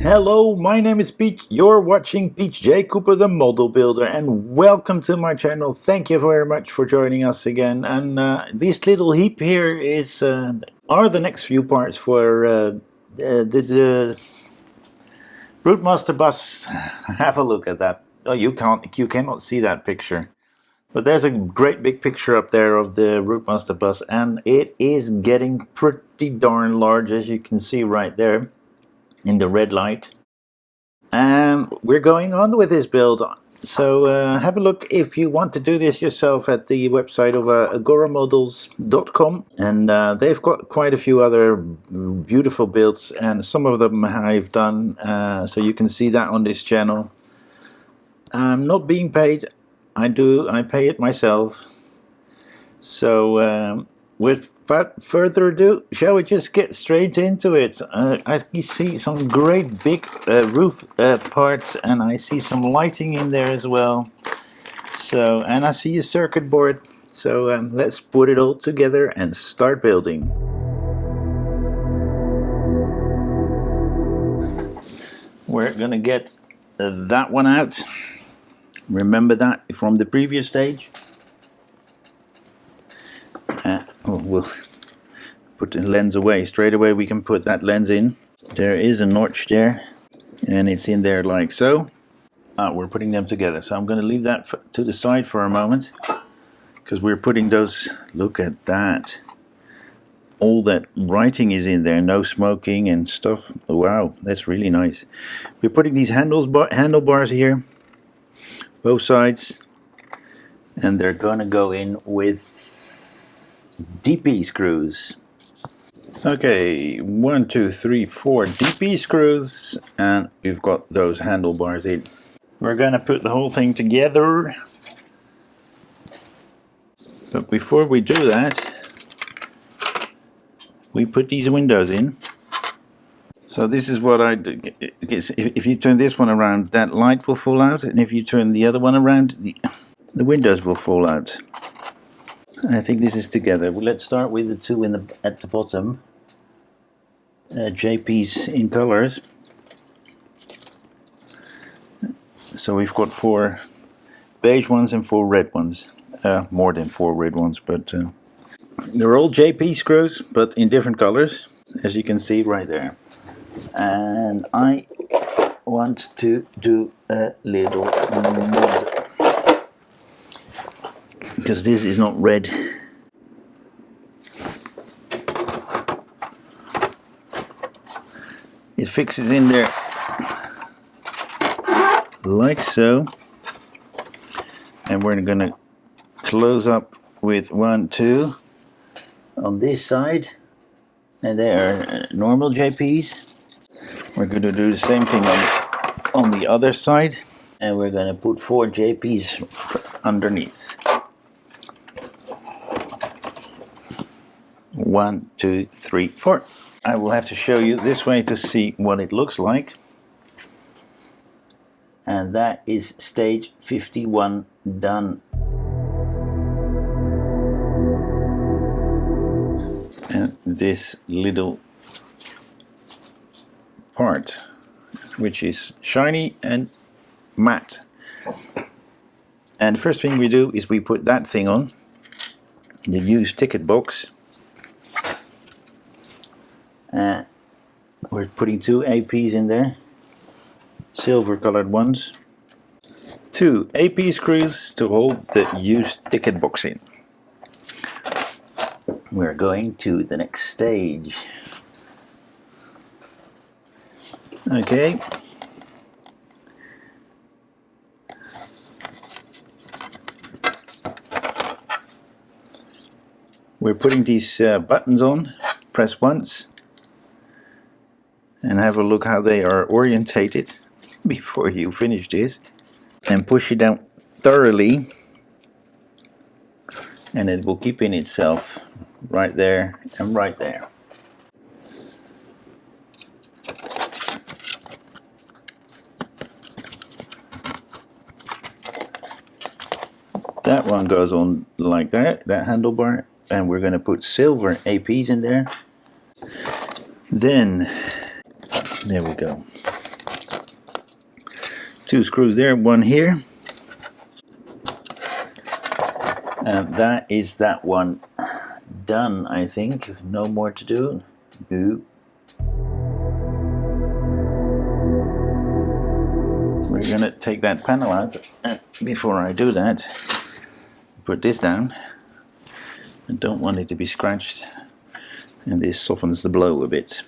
Hello, my name is Pete. You're watching Peach J. Cooper, the model builder, and welcome to my channel. Thank you very much for joining us again. And this little heap here is are the next few parts for the Routemaster bus. Have a look at that. Oh, you cannot see that picture, but there's a great big picture up there of the Routemaster bus, and it is getting pretty darn large, as you can see right there in the red light. And we're going on with this build, so have a look if you want to do this yourself at the website of agoramodels.com, and they've got quite a few other beautiful builds, and some of them I've done, so you can see that on this channel. I'm not being paid. I pay it myself. So without further ado, shall we just get straight into it? I see some great big roof parts, and I see some lighting in there as well. So, and I see a circuit board. So let's put it all together and start building. We're gonna get that one out. Remember that from the previous stage. We'll put the lens away. Straight away we can put that lens in. There is a notch there, and it's in there like so. We're putting them together, so I'm going to leave that to the side for a moment, because we're putting those. Look at that. All that writing is in there, no smoking and stuff. Wow, that's really nice. We're putting these handlebars here, both sides, and they're going to go in with DP screws. Okay, 1, 2, 3, 4 DP screws, and we've got those handlebars in. We're gonna put the whole thing together, but before we do that, we put these windows in. So this is what I do. If you turn this one around, that light will fall out, and if you turn the other one around, the windows will fall out. I think this is together. Well, let's start with the two at the bottom. JP's in colors. So we've got 4 beige ones and 4 red ones. More than 4 red ones, but they're all JP screws, but in different colors, as you can see right there. And I want to do a little mod, because this is not red. It fixes in there like so, and we're going to close up with 1, 2 on this side, and they are normal JPs. We're going to do the same thing on the other side, and we're going to put 4 JPs underneath. 1, 2, 3, 4. I will have to show you this way to see what it looks like. And that is stage 51 done. And this little part, which is shiny and matte. And the first thing we do is we put that thing on, the used ticket box. We're putting 2 APs in there, silver colored ones. 2 AP screws to hold the used ticket box in. We're going to the next stage. Okay. We're putting these buttons on. Press once, and have a look how they are orientated before you finish this, and push it down thoroughly, and it will keep in itself right there and right there. That one goes on like that handlebar, and we're going to put silver APs in there. Then, there we go. 2 screws there, 1 here. And that is that one done, I think. No more to do. No. We're going to take that panel out. Before I do that, put this down. I don't want it to be scratched. And this softens the blow a bit.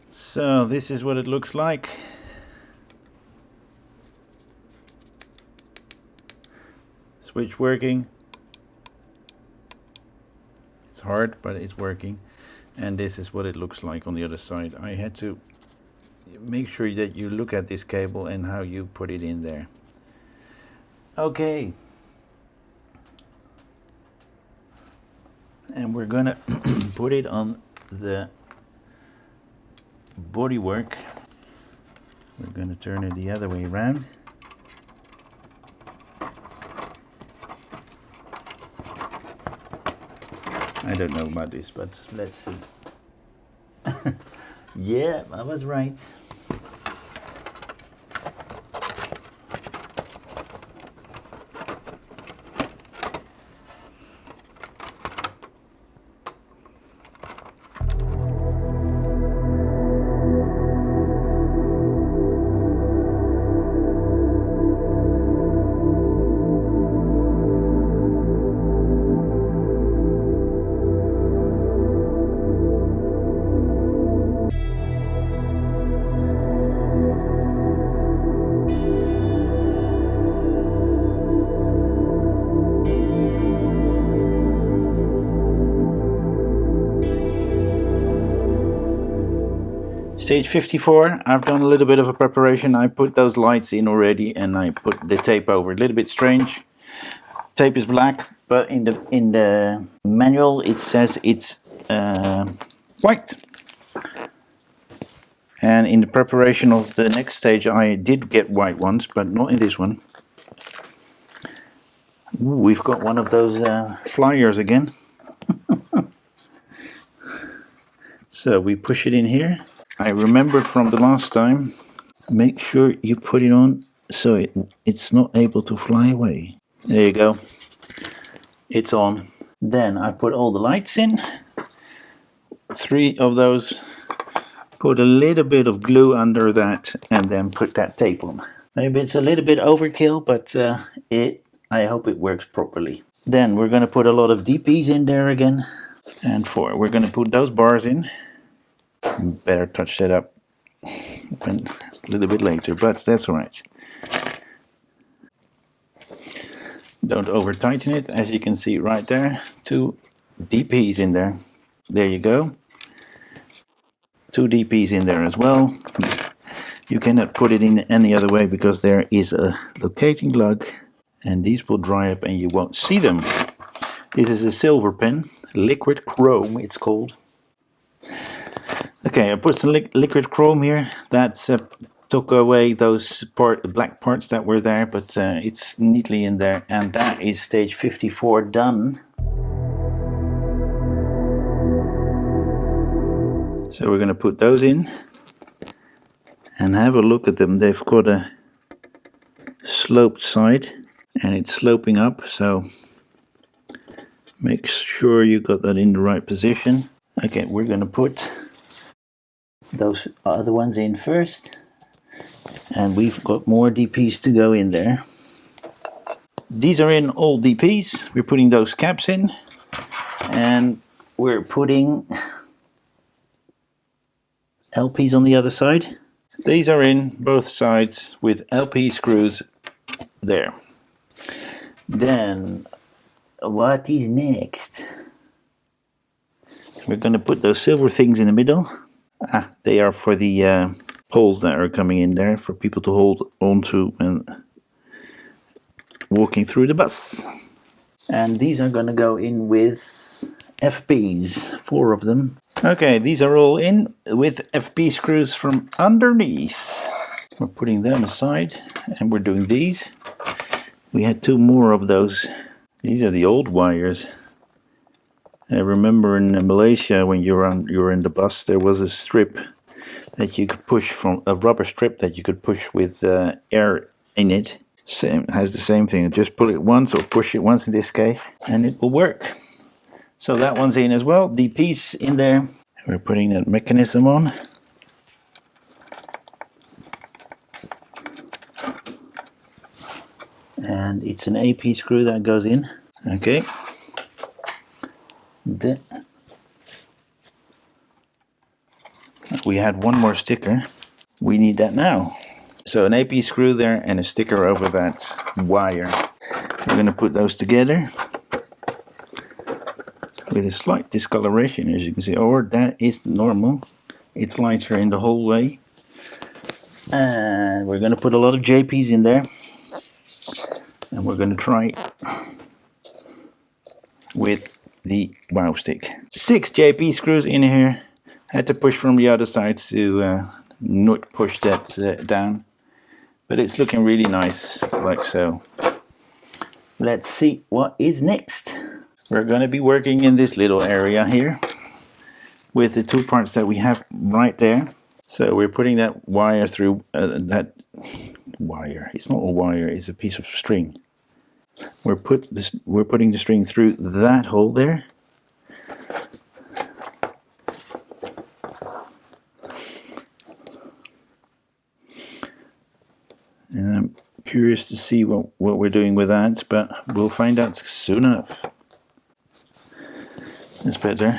So this is what it looks like. Switch working. It's hard, but it's working. And this is what it looks like on the other side. I had to make sure that you look at this cable and how you put it in there. Okay. And we're gonna put it on the bodywork. We're going to turn it the other way around. I don't know about this, but let's see. Yeah, I was right. Stage 54, I've done a little bit of a preparation. I put those lights in already and I put the tape over. A little bit strange. Tape is black, but in the manual it says it's white. And in the preparation of the next stage I did get white ones, but not in this one. Ooh, we've got one of those flyers again. So we push it in here. I remembered from the last time, make sure you put it on so it's not able to fly away. There you go. It's on. Then I put all the lights in. 3 of those. Put a little bit of glue under that and then put that tape on. Maybe it's a little bit overkill, but I hope it works properly. Then we're going to put a lot of DPs in there again. And 4. We're going to put those bars in. Better touch that up a little bit later, but that's alright. Don't over tighten it, as you can see right there. 2 DPs in there. There you go. 2 DPs in there as well. You cannot put it in any other way because there is a locating lug and these will dry up and you won't see them. This is a silver pen, liquid chrome it's called. Okay, I put some liquid chrome here. That's took away those black parts that were there, but it's neatly in there. And that is stage 54 done. So we're going to put those in and have a look at them. They've got a sloped side and it's sloping up, so make sure you got that in the right position. Okay, we're going to put those other ones in first, and we've got more DPs to go in there. These are in all DPs. We're putting those caps in, and we're putting LPs on the other side. These are in both sides with LP screws there. Then what is next? We're going to put those silver things in the middle. They are for the poles that are coming in there for people to hold onto and walking through the bus. And these are going to go in with FBs, 4 of them. Okay, these are all in with FB screws from underneath. We're putting them aside and we're doing these. We had 2 more of those. These are the old wires. I remember in Malaysia when you were in the bus, there was a strip that you could push from a rubber strip that you could push with air in it. Has the same thing. Just pull it once or push it once in this case, and it will work. So that one's in as well. The piece in there. We're putting that mechanism on. And it's an AP screw that goes in. Okay. We had 1 more sticker. We need that now. So an AP screw there and a sticker over that wire. We're going to put those together with a slight discoloration, as you can see, or that is normal. It's lighter in the whole way. And we're going to put a lot of JPs in there. And we're going to try with the wow stick. 6 JP screws in here. Had to push from the other side to not push that down. But it's looking really nice, like so. Let's see what is next. We're going to be working in this little area here with the 2 parts that we have right there. So we're putting that wire through that wire. It's not a wire, it's a piece of string. We're putting the string through that hole there. And I'm curious to see what we're doing with that, but we'll find out soon enough. That's better,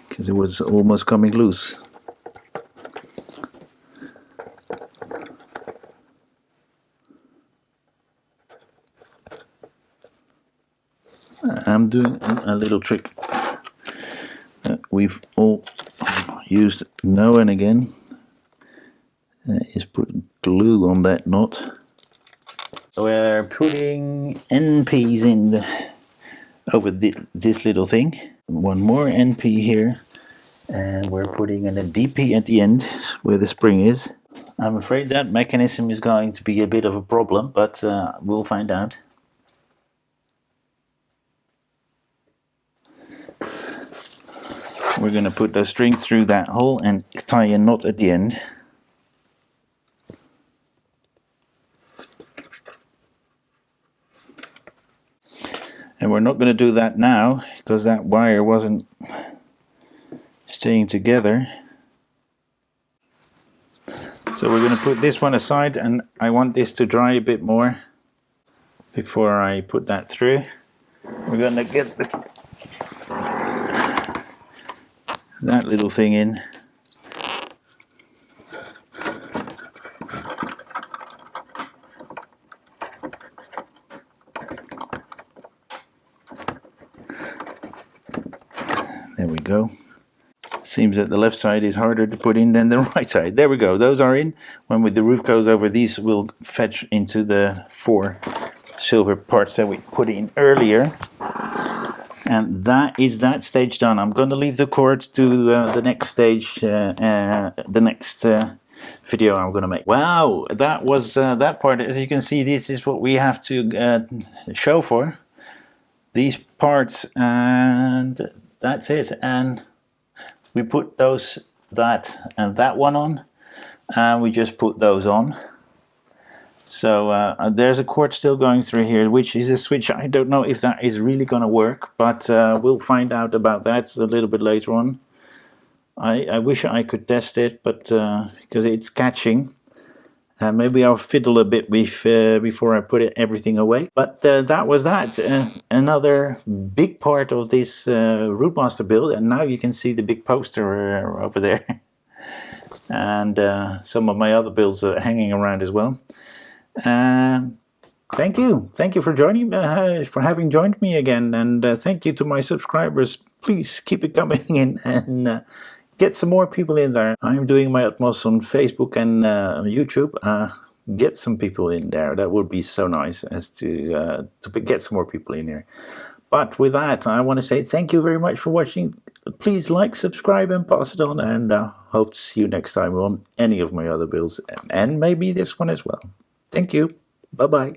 because it was almost coming loose. I'm doing a little trick that we've all used now and again. Is put glue on that knot. We're putting NPs in over this little thing. 1 more NP here, and we're putting in a DP at the end where the spring is. I'm afraid that mechanism is going to be a bit of a problem, but we'll find out. We're going to put the string through that hole and tie a knot at the end. And we're not going to do that now because that wire wasn't staying together. So we're going to put this one aside, and I want this to dry a bit more before I put that through. We're going to get that little thing in. There we go. Seems that the left side is harder to put in than the right side. There we go. Those are in. When the roof goes over, these will fetch into the 4 silver parts that we put in earlier. And that is that stage done. I'm going to leave the cords to the next stage, the next video I'm going to make. Wow, that was that part. As you can see, this is what we have to show for these parts, and that's it. And we put those, that and that one on, and we just put those on. So there's a cord still going through here, which is a switch. I don't know if that is really going to work, but we'll find out about that a little bit later on. I wish I could test it, but because it's catching, Maybe I'll fiddle a bit with, before I put everything away. But that was that. Another big part of this Routemaster build. And now you can see the big poster over there. And some of my other builds are hanging around as well. Thank you for joining, for having joined me again, and thank you to my subscribers. Please keep it coming in and get some more people in there. I'm doing my utmost on Facebook and YouTube. Get some people in there. That would be so nice, as to get some more people in here. But with that, I want to say thank you very much for watching. Please like, subscribe, and pass it on. And hope to see you next time on any of my other builds, and maybe this one as well. Thank you. Bye-bye.